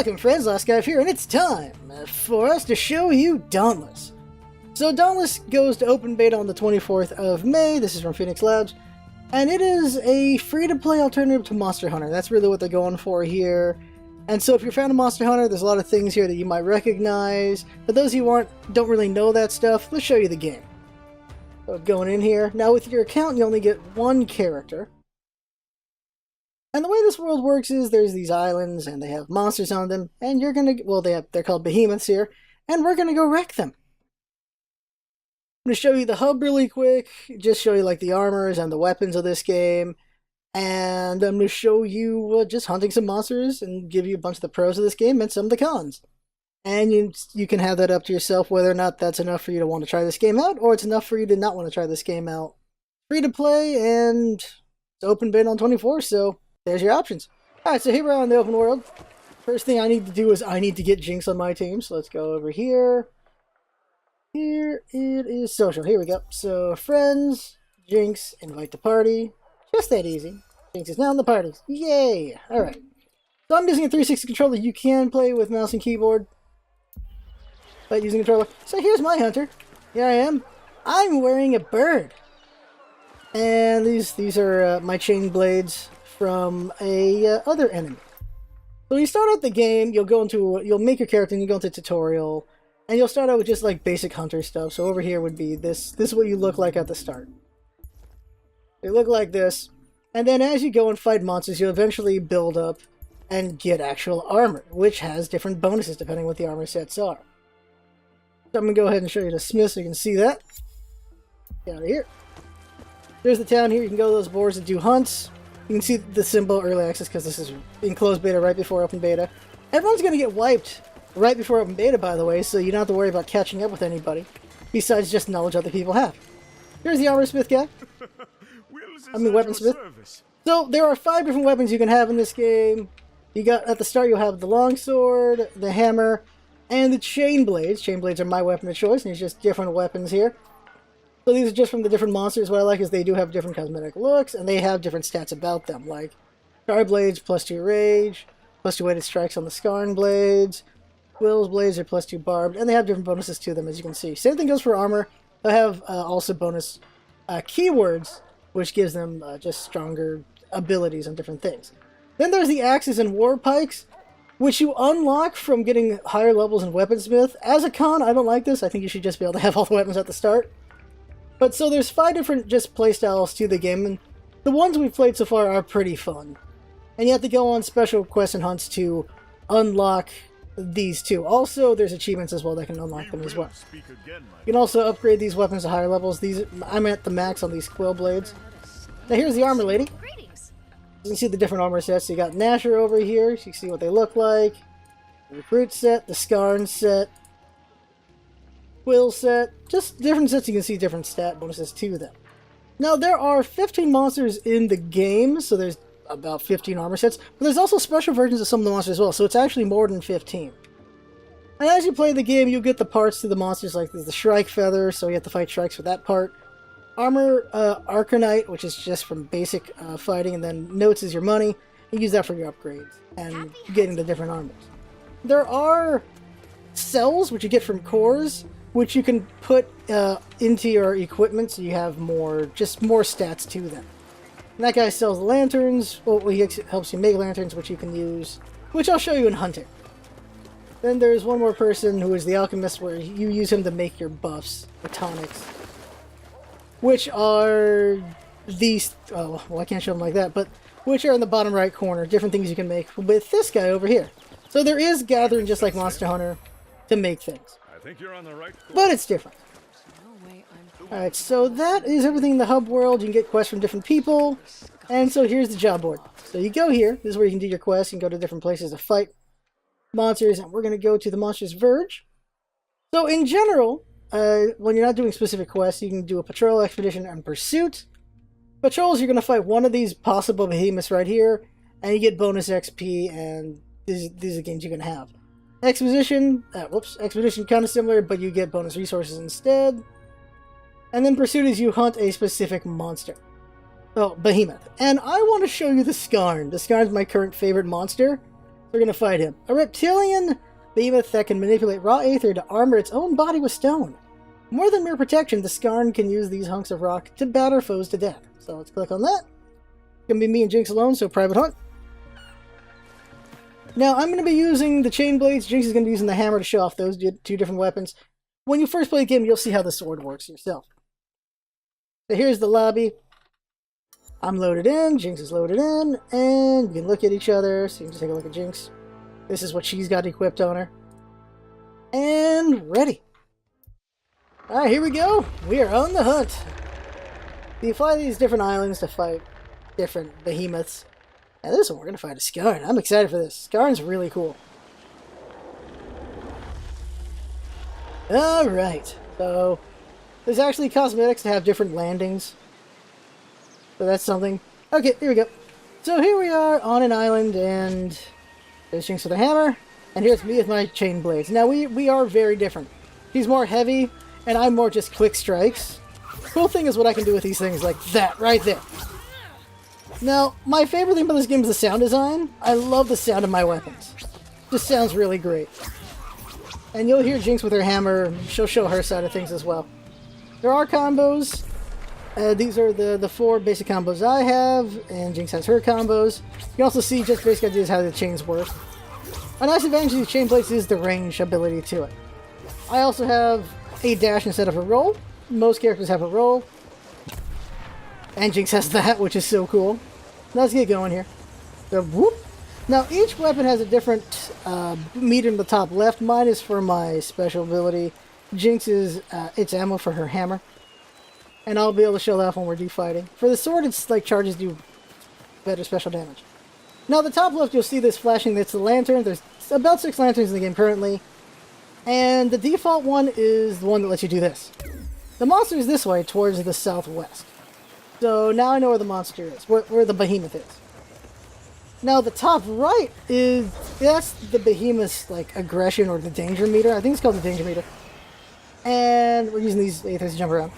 Welcome friends, LostScarf here, and it's time for us to show you Dauntless. So Dauntless goes to open beta on the 24th of May, this is from Phoenix Labs, and it is a free-to-play alternative to Monster Hunter. That's really what they're going for here. And so if you're a fan of Monster Hunter, there's a lot of things here that you might recognize. For those of you who don't really know that stuff, let's show you the game. So going in here, now with your account you only get one character. And the way this world works is there's these islands and they have monsters on them, and you're gonna, well, they're called behemoths here, and we're gonna go wreck them. I'm gonna show you the hub really quick, just show you like the armors and the weapons of this game, and I'm gonna show you just hunting some monsters and give you a bunch of the pros of this game and some of the cons. And you can have that up to yourself whether or not that's enough for you to want to try this game out, or it's enough for you to not want to try this game out. Free to play, and it's open beta on 24, so there's your options. Alright, so here we're on the open world. First thing I need to do is I need to get Jinx on my team, so let's go over here. Here it is social. Here we go. So friends, Jinx, invite to party. Just that easy. Jinx is now in the parties. Yay! Alright. So I'm using a 360 controller. You can play with mouse and keyboard, but using a controller. So here's my hunter. Here I am. I'm wearing a bird. And these are my chain blades from a other enemy. So when you start out the game, you'll make your character and you go into tutorial, and you'll start out with just like basic hunter stuff. So over here would be this is what you look like at the start. You look like this, and then as you go and fight monsters, you'll eventually build up and get actual armor, which has different bonuses depending what the armor sets are. So I'm gonna go ahead and show you the smith so you can see that. Get out of here. There's the town here. You can go to those boards and do hunts. You can see the symbol early access because this is in closed beta right before open beta. Everyone's going to get wiped right before open beta, by the way, so you don't have to worry about catching up with anybody, besides just knowledge other people have. Here's the armor smith guy. Weaponsmith. So there are 5 different weapons you can have in this game. You got, at the start you'll have the longsword, the hammer, and the chain blades. Chain blades are my weapon of choice, and it's just different weapons here. So these are just from the different monsters. What I like is they do have different cosmetic looks, and they have different stats about them, like Star Blades, +2 rage, +2 weighted strikes on the Scarn Blades, Will's Blades are +2 barbed, and they have different bonuses to them, as you can see. Same thing goes for armor. They have also bonus keywords, which gives them just stronger abilities on different things. Then there's the axes and war pikes, which you unlock from getting higher levels in Weaponsmith. As a con, I don't like this. I think you should just be able to have all the weapons at the start. But so there's 5 different just playstyles to the game, and the ones we've played so far are pretty fun. And you have to go on special quests and hunts to unlock these 2. Also, there's achievements as well that can unlock them as well. You can also upgrade these weapons to higher levels. I'm at the max on these quill blades. Now here's the armor lady. You can see the different armor sets. So you got Nasher over here, so you can see what they look like. The recruit set, the Scarn set, Quill set, just different sets. You can see different stat bonuses to them. Now there are 15 monsters in the game, so there's about 15 armor sets, but there's also special versions of some of the monsters as well, so it's actually more than 15. And as you play the game, you'll get the parts to the monsters, like there's the Shrike Feather, so you have to fight Shrikes for that part. Armor Arcanite, which is just from basic fighting, and then Notes is your money. You use that for your upgrades and getting the different armors. There are cells, which you get from cores, which you can put into your equipment, so you have more stats to them. And that guy sells lanterns. Well, he helps you make lanterns, which you can use, which I'll show you in hunting. Then there's one more person who is the alchemist, where you use him to make your buffs, or tonics, which are these. Oh, well, I can't show them like that, but which are in the bottom right corner. Different things you can make with this guy over here. So there is gathering, just like Monster Hunter, to make things. I think you're on the right course. But it's different. Alright, so that is everything in the hub world. You can get quests from different people. And so here's the job board. So you go here. This is where you can do your quests. You can go to different places to fight monsters. And we're going to go to the Monster's Verge. So in general, when you're not doing specific quests, you can do a patrol, expedition, and pursuit. Patrols, you're going to fight one of these possible behemoths right here. And you get bonus XP, and these are games you can have. Expedition kind of similar, but you get bonus resources instead. And then pursuit is you hunt a specific monster. Oh, behemoth. And I want to show you the Scarn. The Scarn is my current favorite monster. We're gonna fight him. A reptilian behemoth that can manipulate raw aether to armor its own body with stone. More than mere protection, the Skarn can use these hunks of rock to batter foes to death. So let's click on that. It's gonna be me and Jinx alone, so private hunt. Now I'm gonna be using the chain blades. Jinx is gonna be using the hammer to show off those two different weapons. When you first play the game, you'll see how the sword works yourself. So here's the lobby. I'm loaded in, Jinx is loaded in, and you can look at each other, so you can just take a look at Jinx. This is what she's got equipped on her. And ready. Alright, here we go. We are on the hunt. You fly these different islands to fight different behemoths. Now this one, we're going to fight a Skarn. I'm excited for this. Skarn's really cool. Alright, so there's actually cosmetics to have different landings. So that's something. Okay, here we go. So here we are on an island, and there's Jinx with a hammer, and here's me with my chain blades. Now we are very different. He's more heavy, and I'm more just quick strikes. Cool thing is what I can do with these things like that, right there. Now, my favorite thing about this game is the sound design. I love the sound of my weapons. Just sounds really great. And you'll hear Jinx with her hammer. She'll show her side of things as well. There are combos. These are the 4 basic combos I have, and Jinx has her combos. You can also see just basic ideas how the chains work. A nice advantage of these chain plates is the range ability to it. I also have a dash instead of a roll. Most characters have a roll. And Jinx has that, which is so cool. Let's get going here. So, whoop. Now, each weapon has a different meter in the top left. Mine is for my special ability. Jinx is its ammo for her hammer. And I'll be able to show that when we're fighting. For the sword, it's like charges do better special damage. Now, the top left, you'll see this flashing. That's the lantern. There's about 6 lanterns in the game currently. And the default one is the one that lets you do this. The monster is this way, towards the southwest. So now I know where the monster is, where the behemoth is. Now the top right that's the behemoth's like aggression or the danger meter. I think it's called the danger meter. And we're using these aethers to jump around.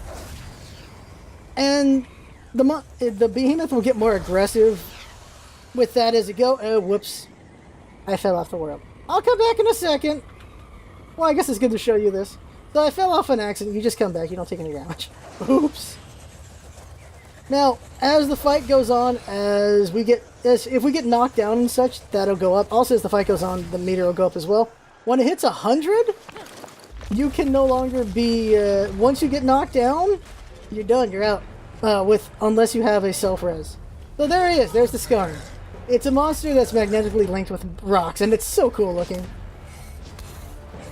And the behemoth will get more aggressive with that as it go. Oh, whoops. I fell off the world. I'll come back in a second. Well, I guess it's good to show you this. So I fell off an accident. You just come back. You don't take any damage. Oops. Now, as the fight goes on, if we get knocked down and such, that'll go up. Also, as the fight goes on, the meter will go up as well. When it hits 100, you can no longer be... once you get knocked down, you're done. You're out. Unless you have a self-res. So there he is. There's the Skarn. It's a monster that's magnetically linked with rocks, and it's so cool looking.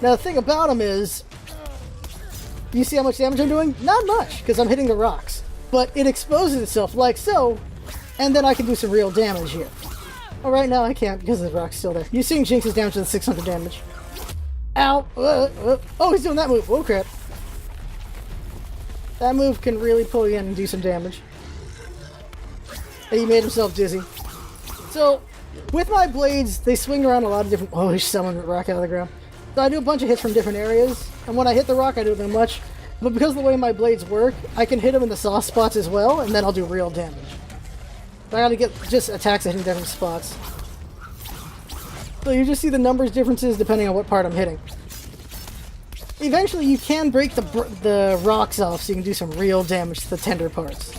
Now, the thing about him is... You see how much damage I'm doing? Not much, because I'm hitting the rocks. But it exposes itself like so, and then I can do some real damage here. Oh, right now I can't because the rock's still there. You're seeing Jinx is down to the 600 damage. Ow! Oh, he's doing that move. Oh, crap. That move can really pull you in and do some damage. And he made himself dizzy. So, with my blades, they swing around a lot of different... Oh, he's summoning the rock out of the ground. So I do a bunch of hits from different areas, and when I hit the rock, I do it in much. But because of the way my blades work, I can hit them in the soft spots as well, and then I'll do real damage. So I gotta get just attacks that hit different spots. So you just see the numbers differences depending on what part I'm hitting. Eventually you can break the rocks off so you can do some real damage to the tender parts.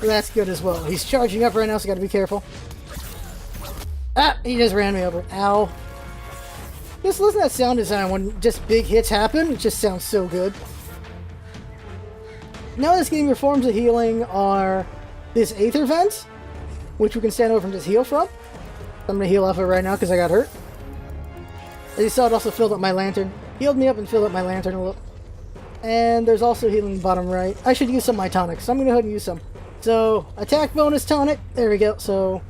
So that's good as well. He's charging up right now, so gotta be careful. Ah! He just ran me over. Ow. Just listen to that sound design when just big hits happen. It just sounds so good. Now this game, your forms of healing are this aether vent, which we can stand over and just heal from. I'm going to heal off it right now because I got hurt. As you saw, it also filled up my lantern. Healed me up and filled up my lantern a little. And there's also healing bottom right. I should use some of my tonics, so I'm going to go ahead and use some. So, attack bonus tonic. There we go. So,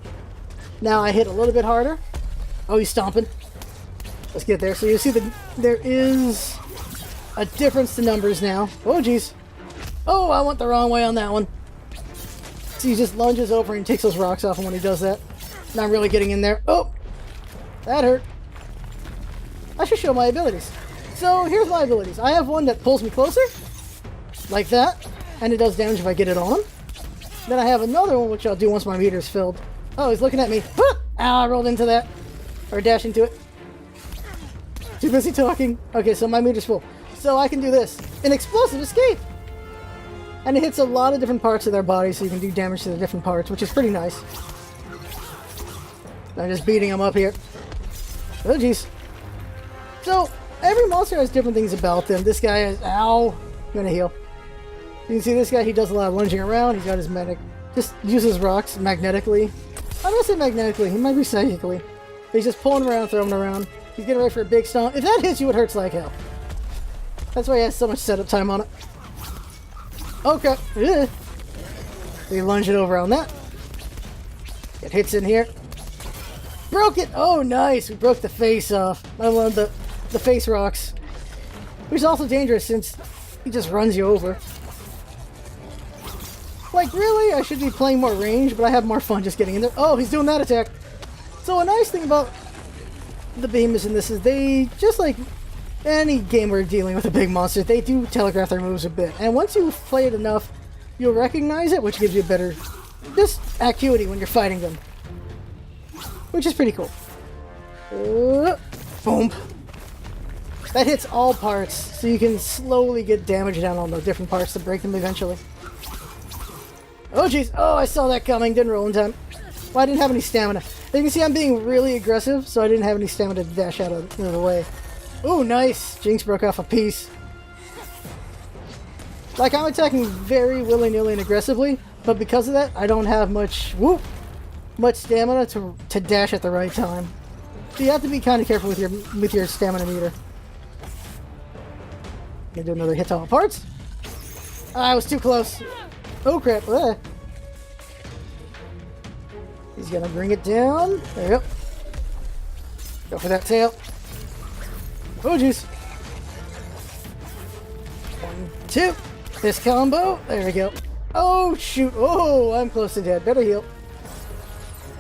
now I hit a little bit harder. Oh, he's stomping. Let's get there. So you see that there is a difference to numbers now. Oh, jeez. Oh, I went the wrong way on that one. So he just lunges over and takes those rocks off, and when he does that, now I'm really getting in there. Oh! That hurt. I should show my abilities. So, here's my abilities. I have one that pulls me closer, like that, and it does damage if I get it on. Then I have another one, which I'll do once my meter is filled. Oh, he's looking at me. Ah! Ow, I rolled into that. Or dash into it. Too busy talking. Okay, so my meter's full. So I can do this. An explosive escape! And it hits a lot of different parts of their body, so you can do damage to the different parts, which is pretty nice. I'm just beating them up here. Oh, jeez. So, every monster has different things about them. This guy is... Ow! I'm gonna heal. You can see this guy, he does a lot of lunging around. He's got his medic. Just uses rocks magnetically. I'm gonna say magnetically. He might be psychically. But he's just pulling around, throwing around. He's getting ready for a big stomp. If that hits you, it hurts like hell. That's why he has so much setup time on it. Okay. Ugh. We lunge it over on that. It hits in here. Broke it! Oh, nice! We broke the face off. I love the face rocks. Which is also dangerous since he just runs you over. Like, really? I should be playing more range, but I have more fun just getting in there. Oh, he's doing that attack. So a nice thing about the behemoths in this is they, just like any game we're dealing with a big monster, they do telegraph their moves a bit. And once you play it enough, you'll recognize it, which gives you a better, just acuity when you're fighting them. Which is pretty cool. Boom. That hits all parts, so you can slowly get damage down on the different parts to break them eventually. Oh jeez, oh I saw that coming, didn't roll in time. Well, I didn't have any stamina. As you can see, I'm being really aggressive, so I didn't have any stamina to dash out of the way. Oh, nice! Jinx broke off a piece. Like, I'm attacking very willy-nilly and aggressively, but because of that, I don't have much stamina to dash at the right time. So you have to be kind of careful with your stamina meter. Gonna do another hit to all parts. Ah, I was too close. Oh crap! Ah. He's gonna bring it down. There you go. Go for that tail. Oh jeez. 1, 2. This combo. There we go. Oh shoot! Oh, I'm close to dead. Better heal.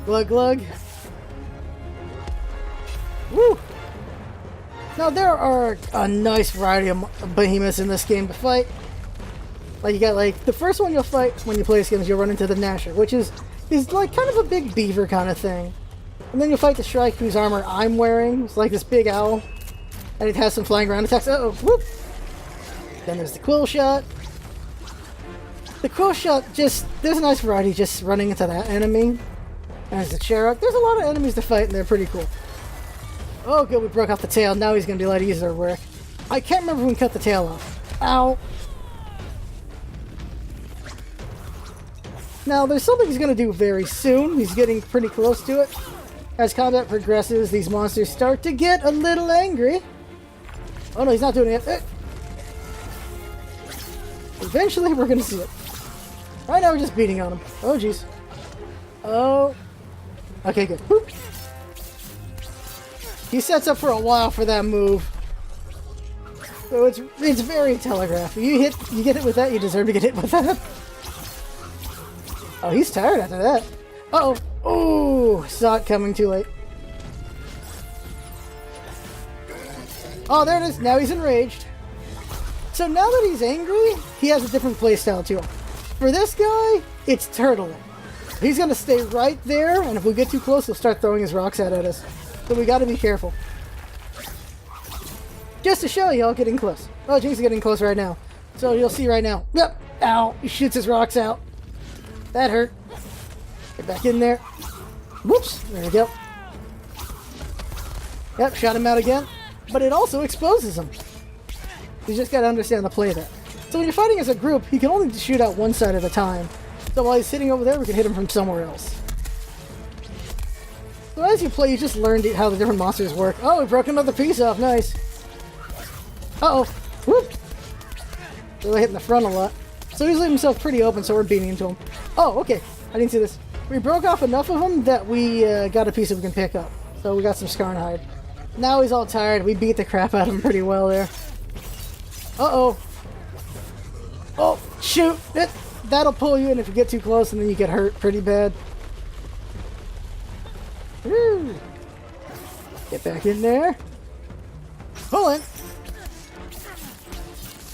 Glug glug. Woo! Now there are a nice variety of behemoths in this game to fight. Like you got like the first one you'll fight when you play this game is you'll run into the Gnasher, which is like kind of a big beaver kind of thing. And then you'll fight the Shrike, whose armor I'm wearing. It's like this big owl, and it has some flying ground attacks. Uh oh! Whoop! Then there's the Quill Shot. The Quill Shot there's a nice variety just running into that enemy. And there's the Cherok. There's a lot of enemies to fight, and they're pretty cool. Oh good, we broke off the tail. Now he's gonna be a lot easier to work. I can't remember when we cut the tail off. Ow! Now, there's something he's going to do very soon. He's getting pretty close to it. As combat progresses, these monsters start to get a little angry. Oh no, he's not doing it. Eventually, we're going to see it. Right now, we're just beating on him. Oh, jeez. Oh. Okay, good. Whoop. He sets up for a while for that move. So it's very telegraphed. You get hit with that, you deserve to get hit with that. Oh, he's tired after that. Uh-oh. Oh, saw it coming too late. Oh, there it is. Now he's enraged. So now that he's angry, he has a different playstyle to him. For this guy, it's turtling. He's going to stay right there, and if we get too close, he'll start throwing his rocks at us. So we got to be careful. Just to show you all getting close. Oh, Jinx is getting close right now. So you'll see right now. Yep. Ow. He shoots his rocks out. That hurt. Get back in there. Whoops. There we go. Yep, shot him out again. But it also exposes him. You just gotta understand the play of that. So when you're fighting as a group, he can only shoot out one side at a time. So while he's sitting over there, we can hit him from somewhere else. So as you play, you just learned how the different monsters work. Oh, we broke another piece off. Nice. Uh-oh. Whoop. Really hitting the front a lot. So he's leaving himself pretty open, so we're beating into him. Oh, okay. I didn't see this. We broke off enough of him that we got a piece that we can pick up. So we got some Scarn Hide. Now he's all tired. We beat the crap out of him pretty well there. Uh-oh. Oh, shoot. That'll pull you in if you get too close, and then you get hurt pretty bad. Woo. Get back in there. Pull in.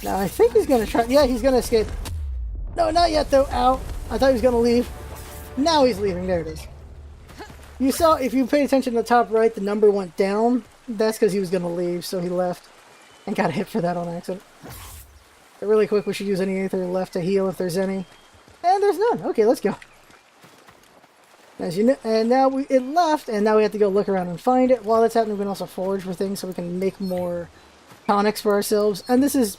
Now I think he's going to try... Yeah, he's going to escape. No, not yet, though. Ow. I thought he was going to leave. Now he's leaving. There it is. You saw, if you paid attention to the top right, the number went down. That's because he was going to leave, so he left. And got hit for that on accident. But really quick, we should use any Aether left to heal if there's any. And there's none. Okay, let's go. As you know, and now it left, and now we have to go look around and find it. While that's happening, we can also forage for things so we can make more tonics for ourselves. And this is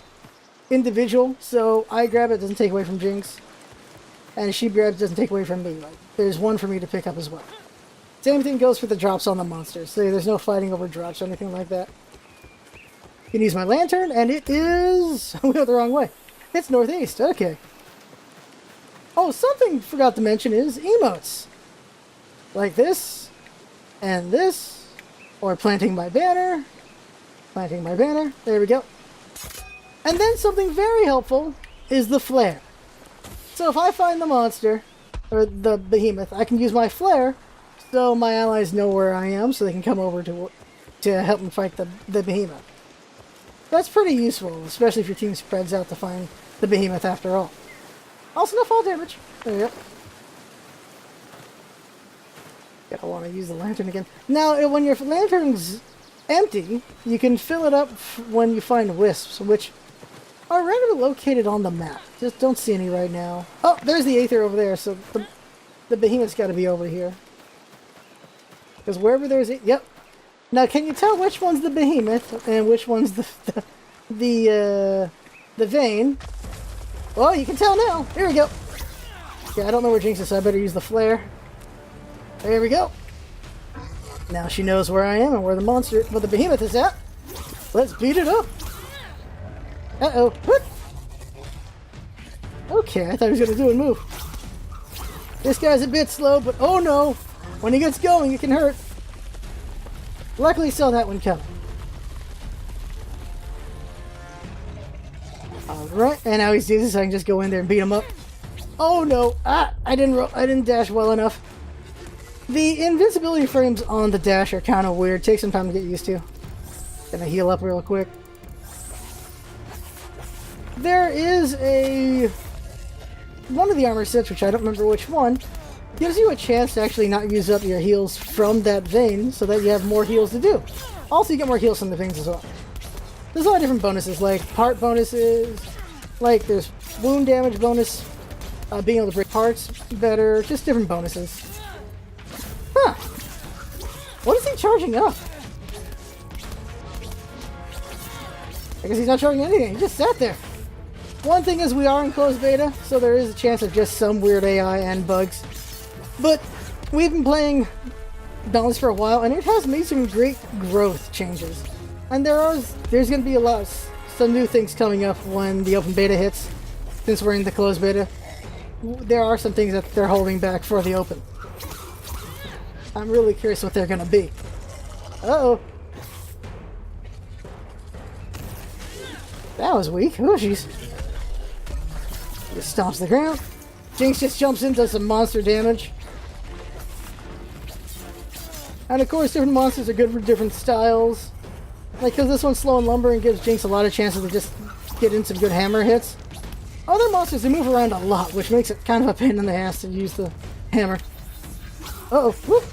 individual, so I grab it, doesn't take away from Jinx. And she grabs it, doesn't take away from me. Like, there's one for me to pick up as well. Same thing goes for the drops on the monsters. So there's no fighting over drops or anything like that. You can use my lantern, and it is... we went the wrong way. It's northeast, okay. Oh, something I forgot to mention is emotes. Like this, and this, or planting my banner, there we go. And then something very helpful is the flare. So if I find the monster, or the behemoth, I can use my flare, so my allies know where I am, so they can come over to help them fight the behemoth. That's pretty useful, especially if your team spreads out to find the behemoth after all. Also no fall damage. There you go. I want to use the lantern again. Now, when your lantern's empty, you can fill it up when you find wisps, which are randomly located on the map. Just don't see any right now. Oh, there's the Aether over there, so the behemoth's got to be over here. Because wherever there's it, yep. Now, can you tell which one's the behemoth and which one's the vein? Oh, you can tell now. Here we go. Yeah, I don't know where Jinx is, so I better use the flare. There we go. Now she knows where I am and where the behemoth is at. Let's beat it up. Uh-oh. What? Okay, I thought he was going to do a move. This guy's a bit slow, but oh no. When he gets going, it can hurt. Luckily, he saw that one coming. Alright, and now he's doing this, so I can just go in there and beat him up. Oh no. Ah, I didn't dash well enough. The invincibility frames on the dash are kind of weird. Take some time to get used to. Gonna heal up real quick. There is one of the armor sets, which I don't remember which one, gives you a chance to actually not use up your heals from that vein, so that you have more heals to do. Also, you get more heals from the veins as well. There's a lot of different bonuses, like part bonuses, like there's wound damage bonus, being able to break parts better, just different bonuses. Huh. What is he charging up? I guess he's not charging anything. He just sat there. One thing is we are in closed beta, so there is a chance of just some weird AI and bugs. But we've been playing Dauntless for a while, and it has made some great growth changes. And there's going to be some new things coming up when the open beta hits. Since we're in the closed beta, there are some things that they're holding back for the open. I'm really curious what they're going to be. Uh-oh. That was weak. Oh, jeez. Just stomps the ground. Jinx just jumps in, does some monster damage. And of course, different monsters are good for different styles. Like, because this one's slow and lumbering, gives Jinx a lot of chances to just get in some good hammer hits. Other monsters, they move around a lot, which makes it kind of a pain in the ass to use the hammer. Uh-oh. Whoop.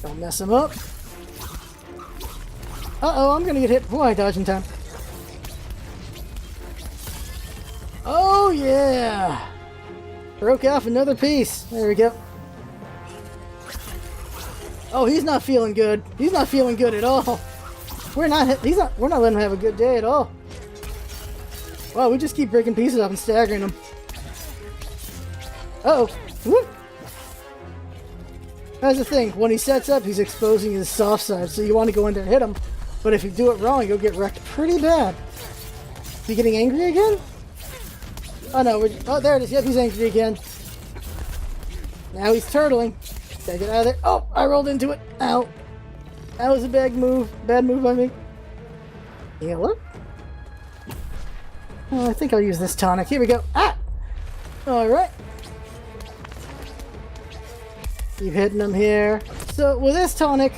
Don't mess him up. Uh-oh, I'm gonna get hit. Oh, I dodged in time. Oh, yeah! Broke off another piece. There we go. Oh, he's not feeling good. He's not feeling good at all. We're not letting him have a good day at all. Wow, we just keep breaking pieces up and staggering him. Uh-oh. Whoop. That's the thing. When he sets up, he's exposing his soft side, so you want to go in there and hit him. But if you do it wrong, you'll get wrecked pretty bad. Is he getting angry again? Oh no, oh there it is. Yep, he's angry again. Now he's turtling. Gotta get out of there. Oh, I rolled into it. Ow. That was a bad move. Bad move by me. Yeah, look. Oh, I think I'll use this tonic. Here we go. Ah! Alright. Keep hitting him here. So, with this tonic,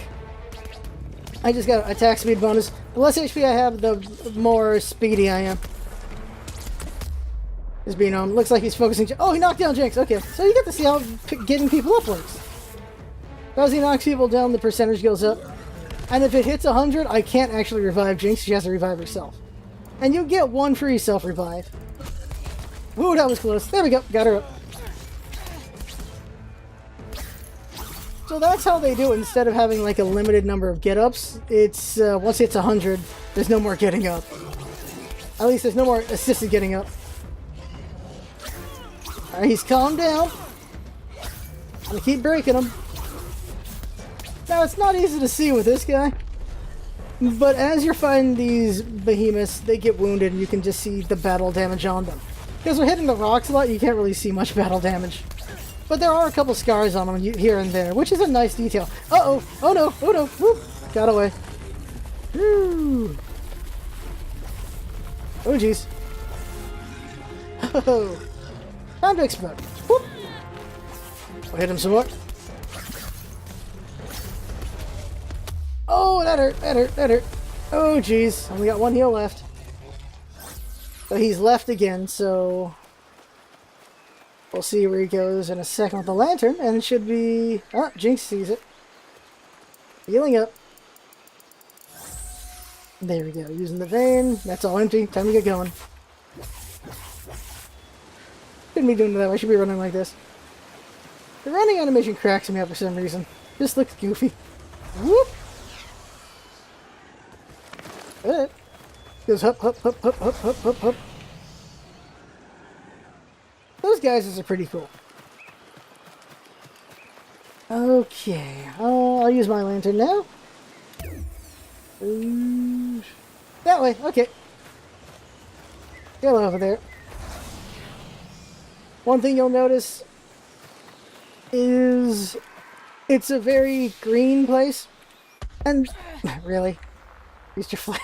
I just got attack speed bonus. The less HP I have, the more speedy I am. is being looks like he's focusing. Oh, he knocked down Jinx. Okay, so you get to see how getting people up works. As he knocks people down, the percentage goes up. And if it hits 100, I can't actually revive Jinx. She has to revive herself. And you get 1 free self-revive. Ooh, that was close. There we go. Got her up. So that's how they do it. Instead of having like a limited number of get-ups, it's once it's 100, there's no more getting up. At least there's no more assisted getting up. Alright, he's calmed down. I'm gonna keep breaking him. Now, it's not easy to see with this guy, but as you're fighting these behemoths, they get wounded and you can just see the battle damage on them. Because they're hitting the rocks a lot, you can't really see much battle damage. But there are a couple scars on them here and there, which is a nice detail. Uh-oh! Oh no! Oh no! Whoop! Got away. Woo! Oh jeez. Oh! Time to explode. Whoop! I'll hit him some more. Oh, that hurt, that hurt, that hurt. Oh, jeez. Only got 1 heal left. But he's left again, so... we'll see where he goes in a second with the lantern, and it should be... oh, Jinx sees it. Healing up. There we go. Using the vein. That's all empty. Time to get going. Shouldn't be doing that. I should be running like this. The running animation cracks me up for some reason. Just looks goofy. Whoop! Goes up, up, up, up, up, up, up, up. Those guys are pretty cool. Okay, I'll use my lantern now. That way, okay. Go over there. One thing you'll notice is it's a very green place. And, really? Used your flame.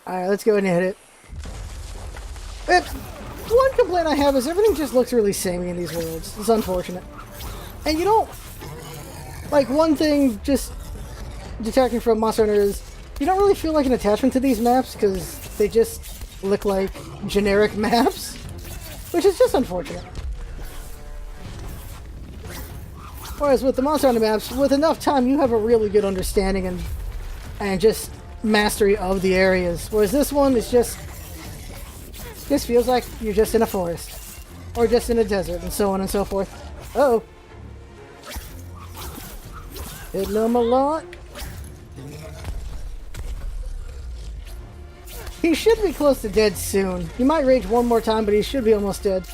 Alright, let's go ahead and hit it. One complaint I have is everything just looks really samey in these worlds. It's unfortunate. And you don't... like, one thing just detecting from Monster Hunter is you don't really feel like an attachment to these maps because they just look like generic maps. Which is just unfortunate. Whereas with the Monster Hunter maps, with enough time, you have a really good understanding and just mastery of the areas. Whereas this one is just feels like you're just in a forest. Or just in a desert, and so on and so forth. Uh-oh. Hitting him a lot. He should be close to dead soon. He might rage one more time, but he should be almost dead.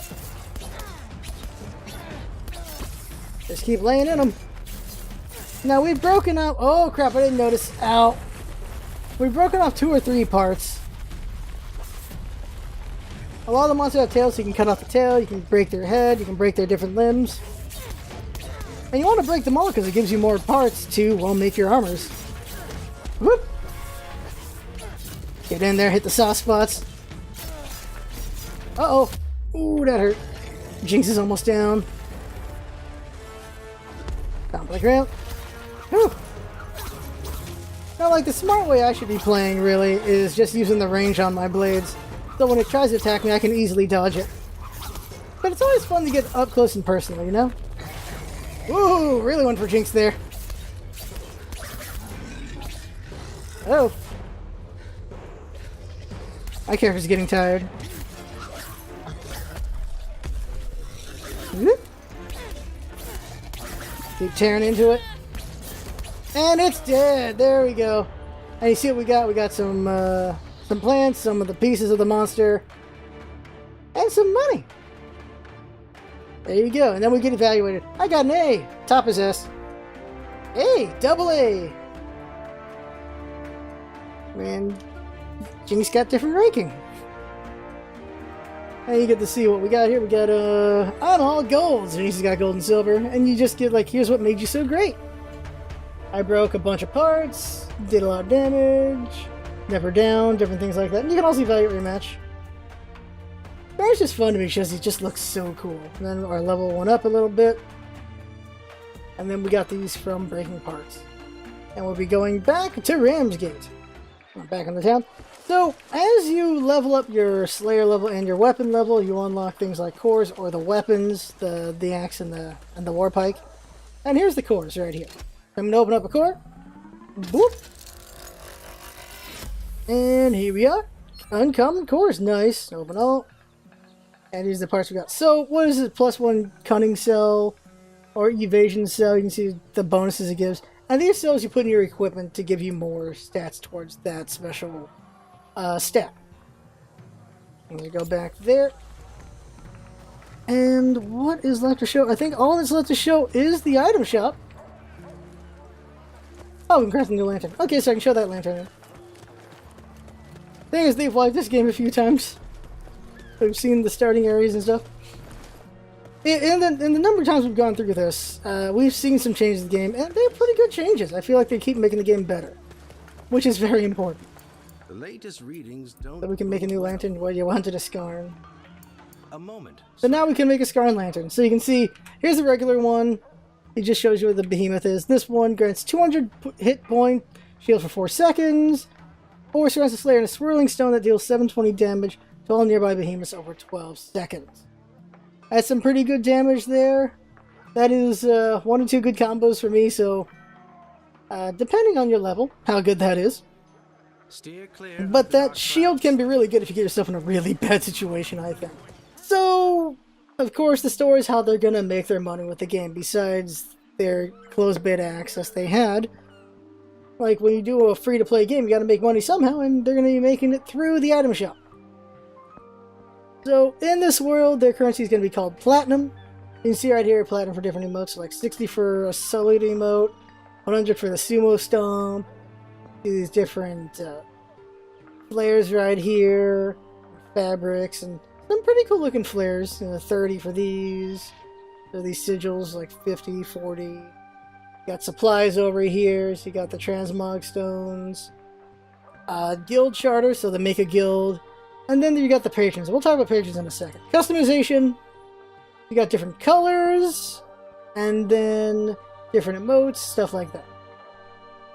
Just keep laying in him. Now we've broken up... oh crap, I didn't notice. Ow. We've broken off 2 or 3 parts. A lot of the monsters have tails, so you can cut off the tail, you can break their head, you can break their different limbs. And you want to break them all because it gives you more parts to, well, make your armors. Whoop! Get in there, hit the soft spots. Uh-oh! Ooh, that hurt. Jinx is almost down. Down to the ground. Whew! Now, like, the smart way I should be playing, really, is just using the range on my blades. So when it tries to attack me, I can easily dodge it. But it's always fun to get up close and personal, you know? Woo! Really went for Jinx there. Oh. My character's getting tired. Whoop. Keep tearing into it. And it's dead! There we go. And you see what we got? We got some plants, some of the pieces of the monster, and some money. There you go. And then we get evaluated. I got an A. Top is S. A. Double A. Man, Jimmy's got different ranking. And you get to see what we got here. We got, I'm all golds. And he's got gold and silver. And you just get, like, here's what made you so great. I broke a bunch of parts, did a lot of damage, never down, different things like that. And you can also evaluate your match. But it's just fun to me because he just looks so cool. And then our level went up a little bit. And then we got these from breaking parts. And we'll be going back to Ramsgate. Back in the town. So, as you level up your Slayer level and your weapon level, you unlock things like cores or the weapons, the axe and the war pike. And here's the cores right here. I'm gonna open up a core. Boop. And here we are. Uncommon cores. Nice. Open all. And here's the parts we got. So, what is it? +1 cunning cell or evasion cell. You can see the bonuses it gives. And these cells you put in your equipment to give you more stats towards that special stat. I'm gonna go back there. And what is left to show? I think all that's left to show is the item shop. Oh, we can craft a new lantern. Okay, so I can show that lantern. Thing is, they've liked this game a few times. We've seen the starting areas and stuff. In the number of times we've gone through this, we've seen some changes in the game, and they're pretty good changes. I feel like they keep making the game better, which is very important. The latest readings don't. So we can make a new lantern where you wanted a Scarn. A moment. So now we can make a Scarn lantern. So you can see, here's the regular one. It just shows you where the behemoth is. This one grants 200 hit point, shield for 4 seconds, or surrounds the Slayer in a swirling stone that deals 720 damage to all nearby behemoths over 12 seconds. That's some pretty good damage there. That is 1 or 2 good combos for me, so depending on your level, how good that is. Steer clear. But that shield can be really good if you get yourself in a really bad situation, I think. So, of course, the story is how they're going to make their money with the game, besides their closed beta access they had. Like, when you do a free-to-play game, you got to make money somehow, and they're going to be making it through the item shop. So, in this world, their currency is going to be called Platinum. You can see right here, Platinum for different emotes, like 60 for a Salute emote, 100 for the Sumo Stomp. These different flares right here, fabrics, and some pretty cool looking flares. 30 for these. So these sigils, like 50, 40. Got supplies over here, so you got the transmog stones. Guild charter, so they make a guild. And then you got the patrons. We'll talk about patrons in a second. Customization. You got different colors. And then different emotes, stuff like that.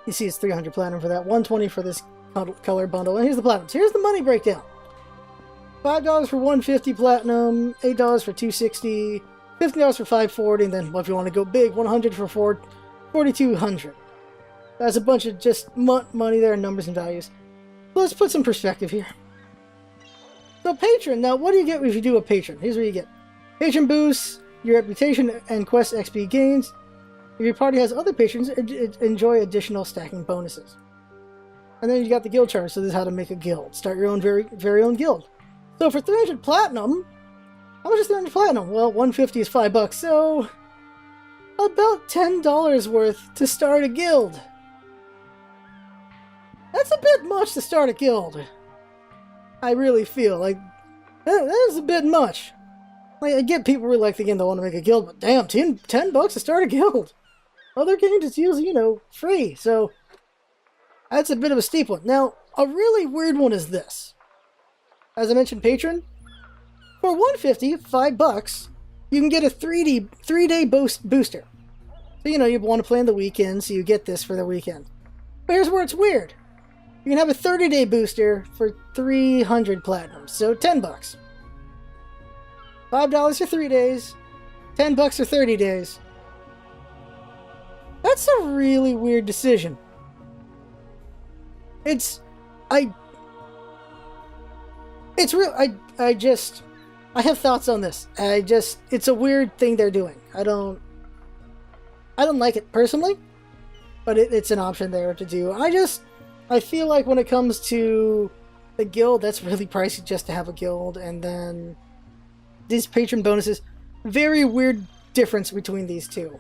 You see it's 300 platinum for that. 120 for this color bundle. And here's the platinum. So here's the money breakdown. $5 for 150 platinum. $8 for 260. $50 for 540. And then, well, if you want to go big, 100 for 4,200. That's a bunch of just money there, numbers and values. Let's put some perspective here. So patron, now what do you get if you do a patron? Here's what you get. Patron boosts, your reputation and quest XP gains. If your party has other patrons, enjoy additional stacking bonuses. And then you got the guild charter, so this is how to make a guild. Start your own very own guild. So for 300 platinum, how much is 300 platinum? Well, 150 is $5, so about $10 worth to start a guild. That's a bit much to start a guild. I really feel like that is a bit much. Like, I get people really like the game that want to make a guild, but damn, $10 to start a guild. Other games it's usually, free, so that's a bit of a steep one. Now, a really weird one is this. As I mentioned, patron, for $150, $5, you can get a 3-day booster. So, you want to play on the weekend, so you get this for the weekend. But here's where it's weird. You can have a 30-day booster for 300 platinum, so $10. $5 for 3 days, $10 for 30 days. That's a really weird decision. I have thoughts on this. It's a weird thing they're doing. I don't like it personally, but it's an option there to do. I feel like when it comes to the guild, that's really pricey just to have a guild, and then these patron bonuses, very weird difference between these two.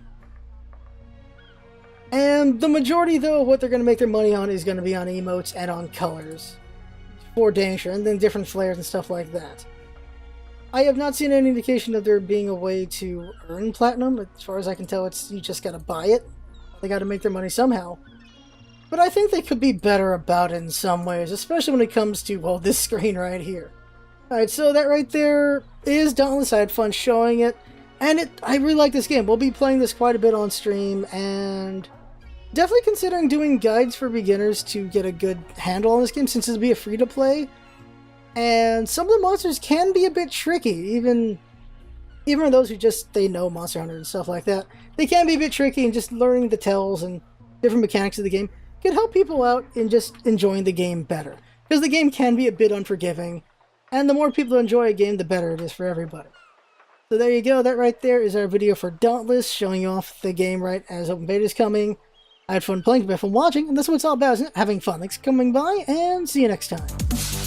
And the majority, though, of what they're going to make their money on is going to be on emotes and on colors for Danger, and then different flares and stuff like that. I have not seen any indication of there being a way to earn platinum. As far as I can tell, you just got to buy it. They got to make their money somehow. But I think they could be better about it in some ways, especially when it comes to, well, this screen right here. Alright, so that right there is Dauntless. I had fun showing it. And I really like this game. We'll be playing this quite a bit on stream, and definitely considering doing guides for beginners to get a good handle on this game, since it'll be a free-to-play. And some of the monsters can be a bit tricky, even for those who just, they know Monster Hunter and stuff like that. They can be a bit tricky, and just learning the tells and different mechanics of the game can help people out in just enjoying the game better. Because the game can be a bit unforgiving, and the more people enjoy a game, the better it is for everybody. So there you go, that right there is our video for Dauntless, showing you off the game right as open beta is coming. I had fun playing, but fun watching, and that's what it's all about, isn't it? Having fun. Thanks for coming by, and see you next time.